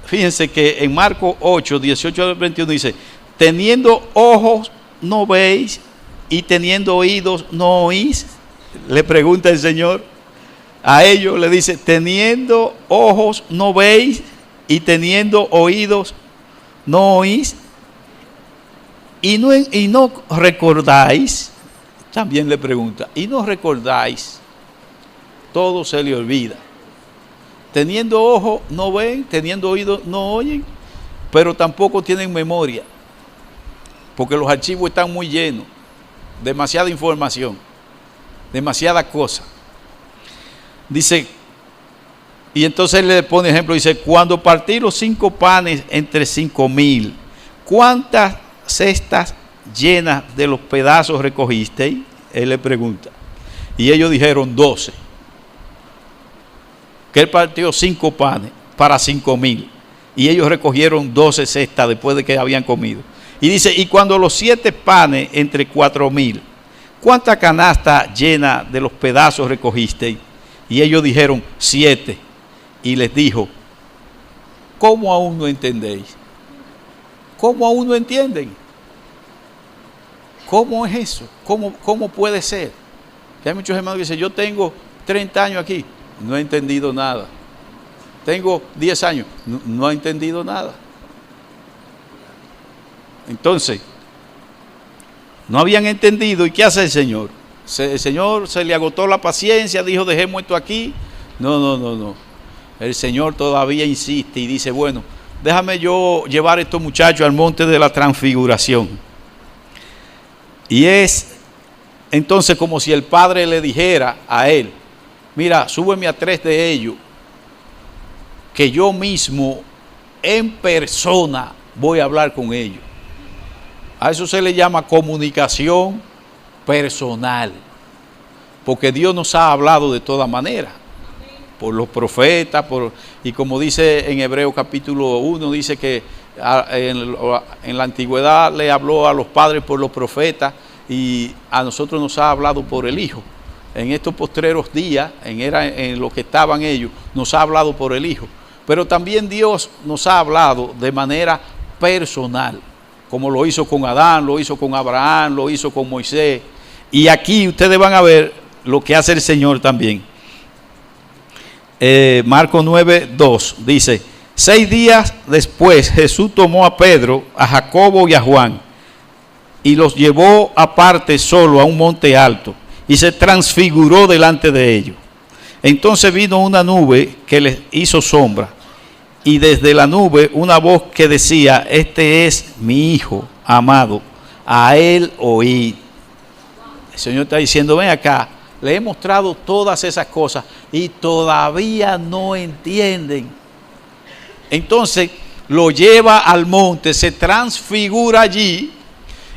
fíjense que en Marcos 8, 18 al 21 dice, teniendo ojos no veis y teniendo oídos no oís. Le pregunta el Señor a ellos, le dice, teniendo ojos no veis y teniendo oídos no oís. Y no recordáis, también le pregunta, y no recordáis, todo se le olvida. Teniendo ojo no ven, teniendo oído no oyen, pero tampoco tienen memoria, porque los archivos están muy llenos, demasiada información, demasiada cosa. Dice, y entonces le pone ejemplo, dice, cuando partí los 5 panes entre 5,000, ¿cuántas cestas llenas de los pedazos recogisteis? Él le pregunta. Y ellos dijeron 12. Que él partió 5 panes para 5,000. Y ellos recogieron 12 cestas después de que habían comido. Y dice, y cuando los 7 panes entre 4,000, ¿cuánta canasta llena de los pedazos recogisteis? Y ellos dijeron 7. Y les dijo, ¿cómo aún no entendéis? ¿Cómo aún no entienden? ¿Cómo es eso? ¿Cómo puede ser? Que hay muchos hermanos que dicen, yo tengo 30 años aquí, no he entendido nada. Tengo 10 años, no he entendido nada. Entonces, no habían entendido. ¿Y qué hace el Señor? El Señor se le agotó la paciencia, dijo, dejemos esto aquí. No. El Señor todavía insiste y dice, bueno, déjame yo llevar a estos muchachos al monte de la transfiguración. Y es Entonces, como si el padre le dijera a él: mira, súbeme a 3 de ellos, que yo mismo en persona voy a hablar con ellos. A eso se le llama comunicación personal, porque Dios nos ha hablado de toda manera, por los profetas, y como dice en Hebreos capítulo 1, dice que en la antigüedad le habló a los padres por los profetas, y a nosotros nos ha hablado por el Hijo. En estos postreros días, en lo que estaban ellos, nos ha hablado por el Hijo. Pero también Dios nos ha hablado de manera personal, como lo hizo con Adán, lo hizo con Abraham, lo hizo con Moisés. Y aquí ustedes van a ver lo que hace el Señor también. Marcos 9:2 dice: 6 días después Jesús tomó a Pedro, a Jacobo y a Juan, y los llevó aparte solo a un monte alto, y se transfiguró delante de ellos. Entonces vino una nube que les hizo sombra, y desde la nube una voz que decía: este es mi Hijo amado, a él oíd. El Señor está diciendo: ven acá, le he mostrado todas esas cosas y todavía no entienden. Entonces lo lleva al monte, se transfigura allí,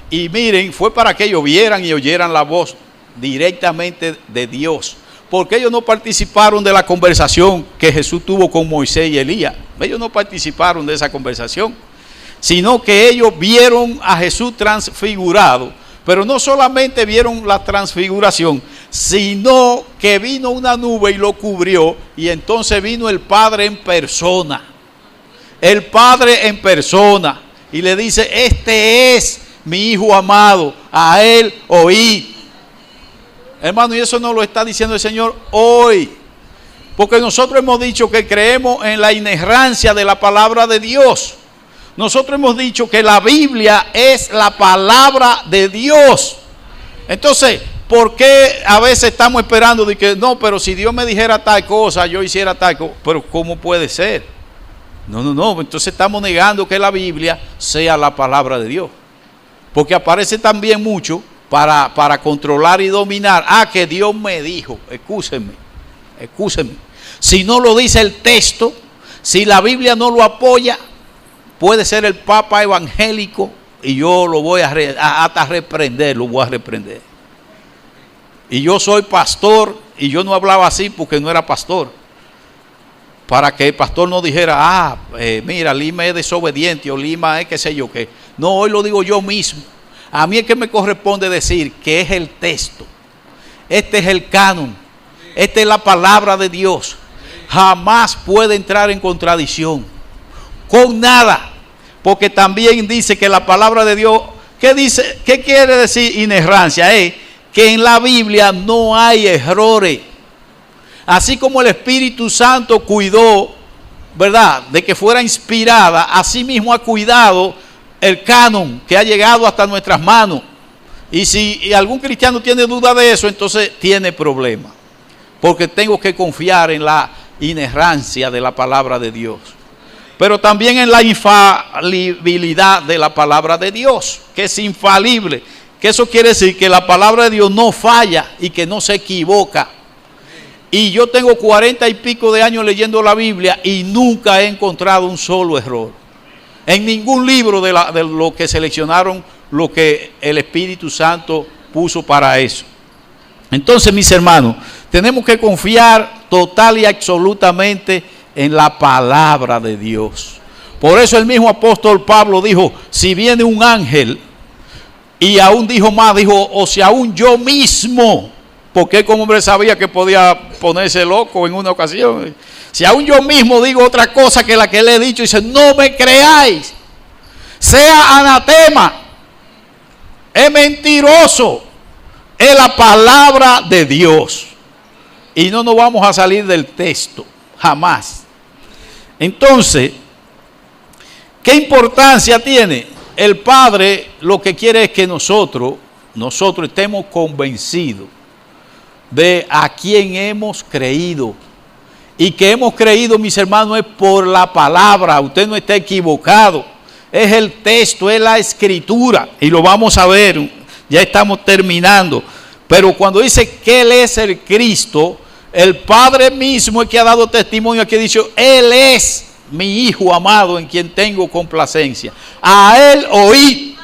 y miren, fue para que ellos vieran y oyeran la voz directamente de Dios, porque ellos no participaron de la conversación que Jesús tuvo con Moisés y Elías. Ellos no participaron de esa conversación, sino que ellos vieron a Jesús transfigurado. Pero no solamente vieron la transfiguración, sino que vino una nube y lo cubrió, y entonces vino el Padre en persona. El Padre en persona, y le dice: este es mi Hijo amado, a él oíd. Hermano, y eso nos lo está diciendo el Señor hoy, porque nosotros hemos dicho que creemos en la inerrancia de la palabra de Dios. Nosotros hemos dicho que la Biblia es la palabra de Dios. Entonces, ¿por qué a veces estamos esperando de que no, pero si Dios me dijera tal cosa, yo hiciera tal cosa? Pero ¿cómo puede ser? No, entonces estamos negando que la Biblia sea la palabra de Dios, porque aparece también mucho para controlar y dominar. Que Dios me dijo. Excúsenme. Si no lo dice el texto, si la Biblia no lo apoya, puede ser el Papa evangélico, y yo lo voy hasta reprender, lo voy a reprender. Y yo soy pastor, y yo no hablaba así porque no era pastor, para que el pastor no dijera: mira, Lima es desobediente, o Lima es qué sé yo qué. No, hoy lo digo yo mismo. A mí es que me corresponde decir que es el texto. Este es el canon. Esta es la palabra de Dios. Jamás puede entrar en contradicción con nada, porque también dice que la palabra de Dios, ¿qué dice? ¿Qué quiere decir inerrancia? Que en la Biblia no hay errores. Así como el Espíritu Santo cuidó, ¿verdad?, de que fuera inspirada, así mismo ha cuidado el canon que ha llegado hasta nuestras manos. Y si algún cristiano tiene duda de eso, entonces tiene problema, porque tengo que confiar en la inerrancia de la palabra de Dios, pero también en la infalibilidad de la palabra de Dios, que es infalible, que eso quiere decir que la palabra de Dios no falla y que no se equivoca. Y yo tengo 40 y pico de años leyendo la Biblia y nunca he encontrado un solo error en ningún libro de lo que seleccionaron, lo que el Espíritu Santo puso para eso. Entonces, mis hermanos, tenemos que confiar total y absolutamente en la palabra de Dios. Por eso el mismo apóstol Pablo dijo: si viene un ángel, y aún dijo más, dijo: o si aún yo mismo, porque como hombre sabía que podía ponerse loco en una ocasión. Si aún yo mismo digo otra cosa que la que le he dicho, dice: no me creáis, sea anatema, es mentiroso, es la palabra de Dios. Y no nos vamos a salir del texto, jamás. Entonces, ¿qué importancia tiene? El Padre lo que quiere es que nosotros estemos convencidos de a quién hemos creído. Y que hemos creído, mis hermanos, es por la palabra. Usted no está equivocado. Es el texto, es la escritura. Y lo vamos a ver, ya estamos terminando. Pero cuando dice que Él es el Cristo, el Padre mismo es que ha dado testimonio, que ha dicho, Él es mi Hijo amado en quien tengo complacencia. A Él oíd.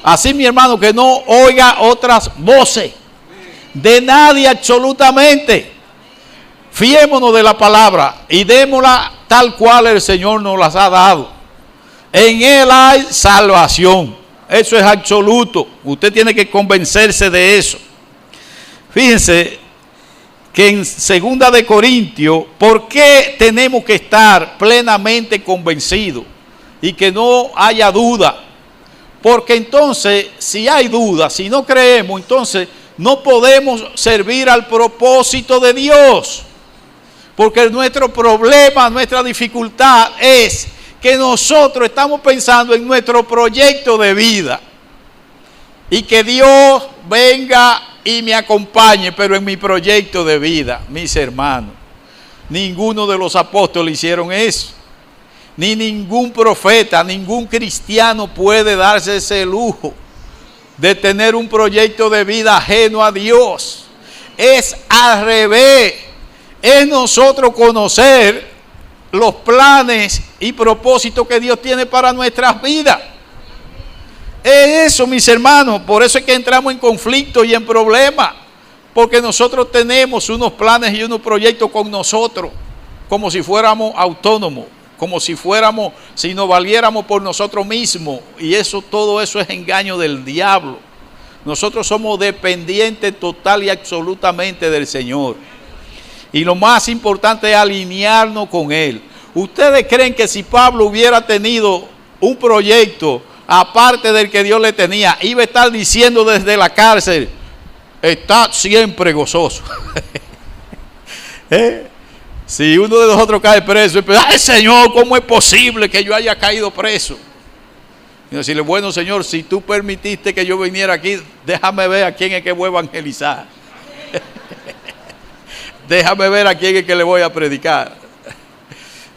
Así, mi hermano, que no oiga otras voces. De nadie absolutamente. Fiémonos de la palabra y démosla tal cual el Señor nos las ha dado. En Él hay salvación. Eso es absoluto. Usted tiene que convencerse de eso. Fíjense que en 2 de Corintios, ¿por qué tenemos que estar plenamente convencidos y que no haya duda? Porque entonces, si hay duda, si no creemos, entonces no podemos servir al propósito de Dios. Porque nuestro problema, nuestra dificultad es que nosotros estamos pensando en nuestro proyecto de vida. Y que Dios venga y me acompañe, pero en mi proyecto de vida, mis hermanos. Ninguno de los apóstoles hicieron eso. Ni ningún profeta, ningún cristiano puede darse ese lujo de tener un proyecto de vida ajeno a Dios. Es al revés. Es nosotros conocer los planes y propósitos que Dios tiene para nuestras vidas. Es eso, mis hermanos. Por eso es que entramos en conflicto y en problemas. Porque nosotros tenemos unos planes y unos proyectos con nosotros, como si fuéramos autónomos, como si nos valiéramos por nosotros mismos. Y todo eso es engaño del diablo. Nosotros somos dependientes total y absolutamente del Señor. Y lo más importante es alinearnos con Él. ¿Ustedes creen que si Pablo hubiera tenido un proyecto aparte del que Dios le tenía, iba a estar diciendo desde la cárcel, está siempre gozoso? Si uno de nosotros cae preso, ¡ay, Señor, cómo es posible que yo haya caído preso! Y decirle, bueno, Señor, si tú permitiste que yo viniera aquí, déjame ver a quién es que voy a evangelizar. Déjame ver a quién es que le voy a predicar.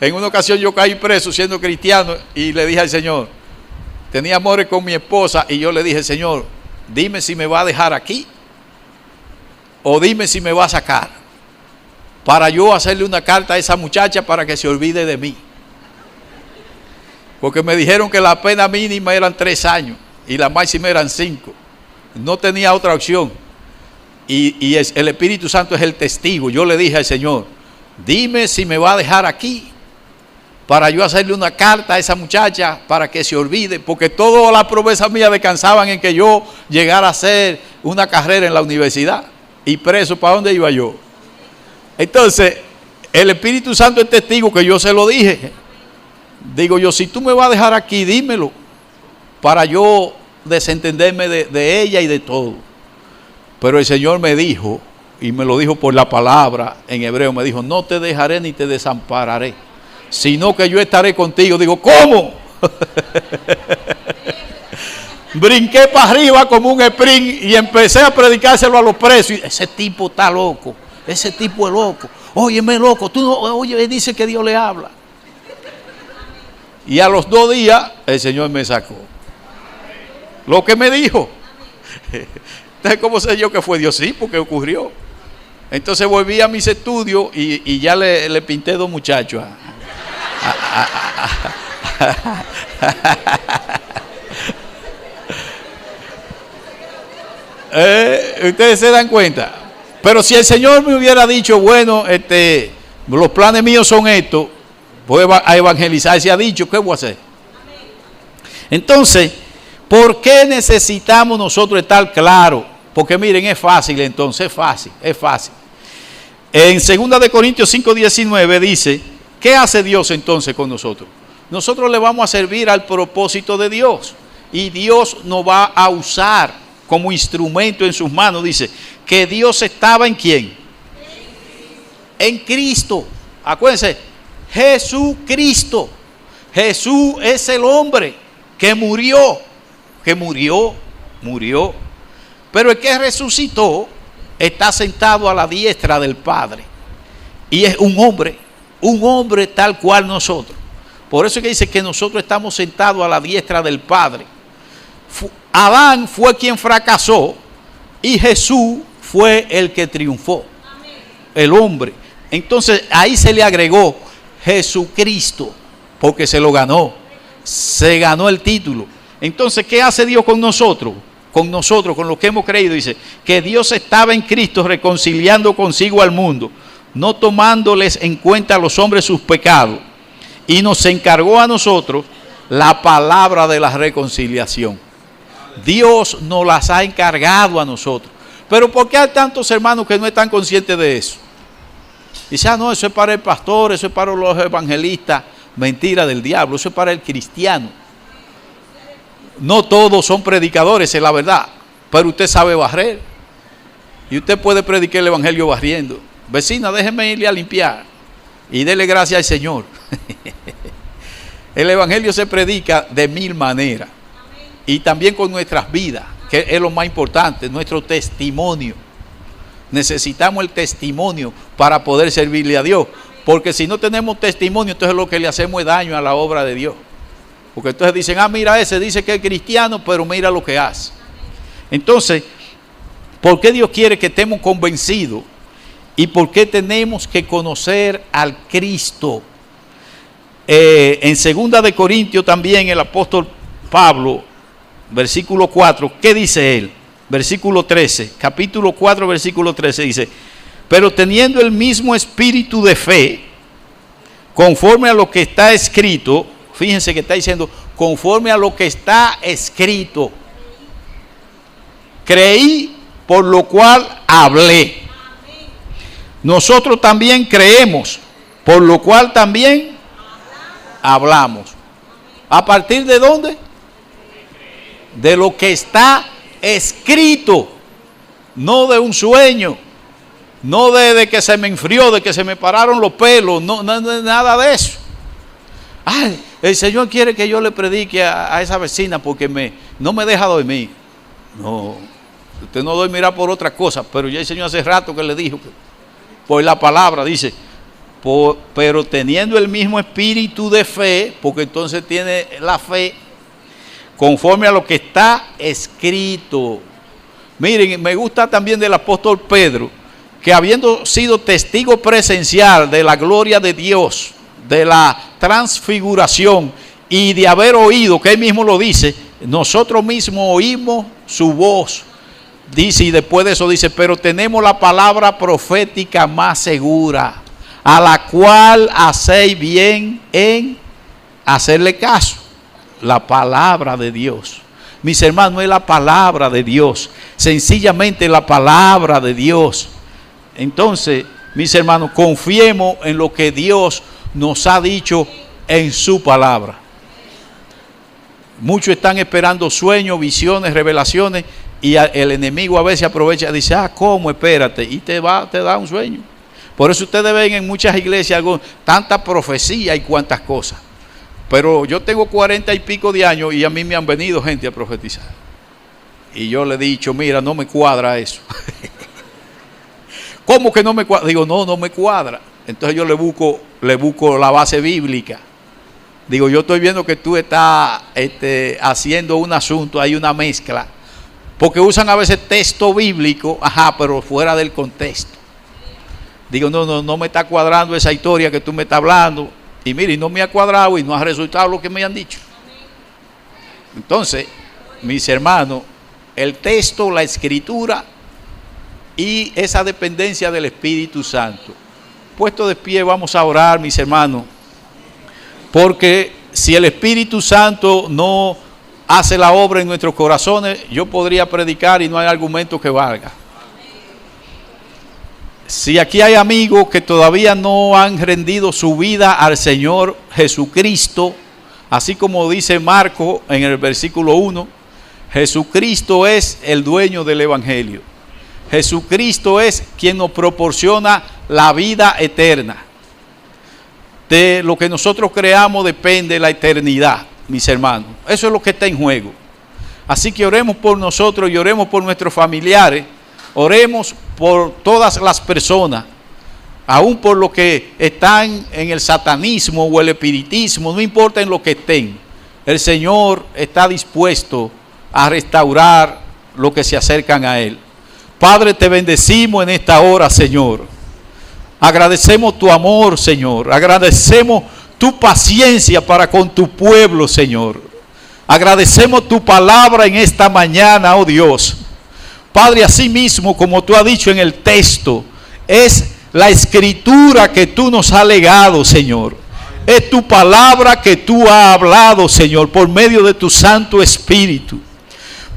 En una ocasión yo caí preso siendo cristiano y le dije al Señor, tenía amores con mi esposa y yo le dije, Señor, dime si me va a dejar aquí o dime si me va a sacar, para yo hacerle una carta a esa muchacha para que se olvide de mí. Porque me dijeron que la pena mínima eran 3 años y la máxima eran 5. No tenía otra opción. Y el Espíritu Santo es el testigo. Yo le dije al Señor, dime si me va a dejar aquí para yo hacerle una carta a esa muchacha para que se olvide, porque todas las promesas mías descansaban en que yo llegara a hacer una carrera en la universidad. Y preso, ¿para dónde iba yo? Entonces, el Espíritu Santo es testigo que yo se lo dije. Digo yo, si tú me vas a dejar aquí, dímelo, para yo desentenderme de ella y de todo. Pero el Señor me dijo, y me lo dijo por la palabra en hebreo, me dijo, no te dejaré ni te desampararé, sino que yo estaré contigo. Digo, ¿cómo? Brinqué para arriba como un sprint y empecé a predicárselo a los presos. Y ese tipo está loco, ese tipo es loco. Óyeme, loco, tú no, oye, dice que Dios le habla. Y a los 2 días el Señor me sacó. Lo que me dijo. Entonces, ¿cómo sé yo que fue Dios? Sí, porque ocurrió. Entonces volví a mis estudios y ya le pinté 2 muchachos. Ustedes se dan cuenta. Pero si el Señor me hubiera dicho, bueno, los planes míos son estos, voy a evangelizar, se ha dicho, ¿qué voy a hacer? Entonces, ¿por qué necesitamos nosotros estar claros? Porque miren, es fácil entonces, es fácil. En 2 de Corintios 5:19 dice, ¿qué hace Dios entonces con nosotros? Nosotros le vamos a servir al propósito de Dios. Y Dios nos va a usar como instrumento en sus manos. Dice, que Dios estaba ¿en quién? En Cristo. Acuérdense, Jesucristo. Jesús es el hombre que murió. Pero el que resucitó está sentado a la diestra del Padre. Y es un hombre tal cual nosotros. Por eso es que dice que nosotros estamos sentados a la diestra del Padre. Adán fue quien fracasó y Jesús fue el que triunfó, el hombre. Entonces ahí se le agregó Jesucristo, porque se lo ganó, se ganó el título. Entonces, ¿qué hace Dios con nosotros? Con nosotros, con los que hemos creído, dice que Dios estaba en Cristo reconciliando consigo al mundo, no tomándoles en cuenta a los hombres sus pecados, y nos encargó a nosotros la palabra de la reconciliación. Dios nos las ha encargado a nosotros. Pero ¿por qué hay tantos hermanos que no están conscientes de eso? Dice, no, eso es para el pastor, eso es para los evangelistas. Mentira del diablo, eso es para el cristiano. No todos son predicadores, es la verdad, pero usted sabe barrer. Y usted puede predicar el evangelio barriendo. Vecina, déjeme irle a limpiar y dele gracias al Señor. El evangelio se predica de mil maneras. Y también con nuestras vidas, que es lo más importante, nuestro testimonio. Necesitamos el testimonio para poder servirle a Dios. Porque si no tenemos testimonio, entonces lo que le hacemos es daño a la obra de Dios. Porque entonces dicen, mira ese, dice que es cristiano, pero mira lo que hace. Entonces, ¿por qué Dios quiere que estemos convencidos? ¿Y por qué tenemos que conocer al Cristo? En 2 de Corintios también el apóstol Pablo, versículo 4, ¿qué dice él? Versículo 13, capítulo 4, versículo 13 dice, pero teniendo el mismo espíritu de fe, conforme a lo que está escrito, fíjense que está diciendo, conforme a lo que está escrito, creí, por lo cual hablé. Nosotros también creemos, por lo cual también hablamos. ¿A partir de dónde? De lo que está escrito, no de un sueño, no de que se me enfrió, de que se me pararon los pelos, no, nada de eso. Ay, el Señor quiere que yo le predique a esa vecina porque no me deja dormir. No, usted no dormirá por otra cosa, pero ya el Señor hace rato que le dijo que por la palabra, dice, pero teniendo el mismo espíritu de fe, porque entonces tiene la fe, conforme a lo que está escrito. Miren, me gusta también del apóstol Pedro, que habiendo sido testigo presencial de la gloria de Dios, de la transfiguración y de haber oído, que él mismo lo dice, nosotros mismos oímos su voz. Dice, y después de eso dice, pero tenemos la palabra profética más segura, a la cual hacéis bien en hacerle caso. La palabra de Dios. Mis hermanos, es la palabra de Dios. Sencillamente la palabra de Dios. Entonces, mis hermanos, confiemos en lo que Dios nos ha dicho en su palabra. Muchos están esperando sueños, visiones, revelaciones, y el enemigo a veces aprovecha y dice, ¿cómo? Espérate, y te da un sueño. Por eso ustedes ven en muchas iglesias tanta profecía y cuantas cosas. Pero yo tengo 40 y pico de años y a mí me han venido gente a profetizar. Y yo le he dicho, mira, no me cuadra eso. ¿Cómo que no me cuadra? Digo, no me cuadra. Entonces yo le busco la base bíblica. Digo, yo estoy viendo que tú estás haciendo un asunto, hay una mezcla. Porque usan a veces texto bíblico, pero fuera del contexto. Digo, no me está cuadrando esa historia que tú me estás hablando. Y mire, no me ha cuadrado y no ha resultado lo que me han dicho. Entonces, mis hermanos, el texto, la escritura y esa dependencia del Espíritu Santo. Puesto de pie, vamos a orar, mis hermanos. Porque si el Espíritu Santo no hace la obra en nuestros corazones, yo podría predicar y no hay argumento que valga. Si aquí hay amigos que todavía no han rendido su vida al Señor Jesucristo, así como dice Marcos en el versículo 1, Jesucristo es el dueño del Evangelio. Jesucristo es quien nos proporciona la vida eterna. De lo que nosotros creamos depende la eternidad, mis hermanos. Eso es lo que está en juego. Así que oremos por nosotros y oremos por nuestros familiares. Oremos por todas las personas, aún por los que están en el satanismo o el espiritismo, no importa en lo que estén. El Señor está dispuesto a restaurar los que se acercan a Él. Padre, te bendecimos en esta hora, Señor. Agradecemos tu amor, Señor. Agradecemos tu paciencia para con tu pueblo, Señor. Agradecemos tu palabra en esta mañana, oh Dios. Padre, así mismo, como tú has dicho en el texto, es la escritura que tú nos has legado, Señor. Es tu palabra que tú has hablado, Señor, por medio de tu Santo Espíritu.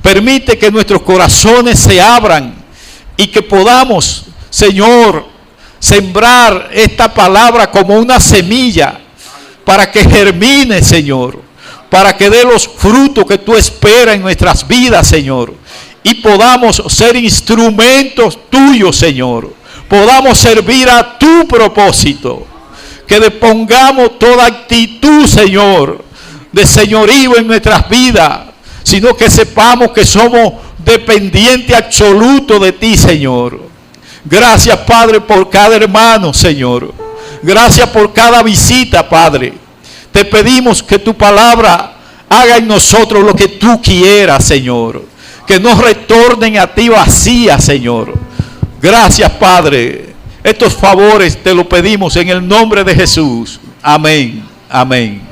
Permite que nuestros corazones se abran y que podamos, Señor, sembrar esta palabra como una semilla para que germine, Señor, para que dé los frutos que tú esperas en nuestras vidas, Señor, y podamos ser instrumentos tuyos, Señor, podamos servir a tu propósito, que depongamos toda actitud, Señor, de señorío en nuestras vidas, sino que sepamos que somos dependientes absolutos de ti, Señor. Gracias, Padre, por cada hermano, Señor. Gracias por cada visita, Padre. Te pedimos que tu palabra haga en nosotros lo que tú quieras, Señor. Que no retornen a ti vacía, Señor. Gracias, Padre. Estos favores te los pedimos en el nombre de Jesús. Amén. Amén.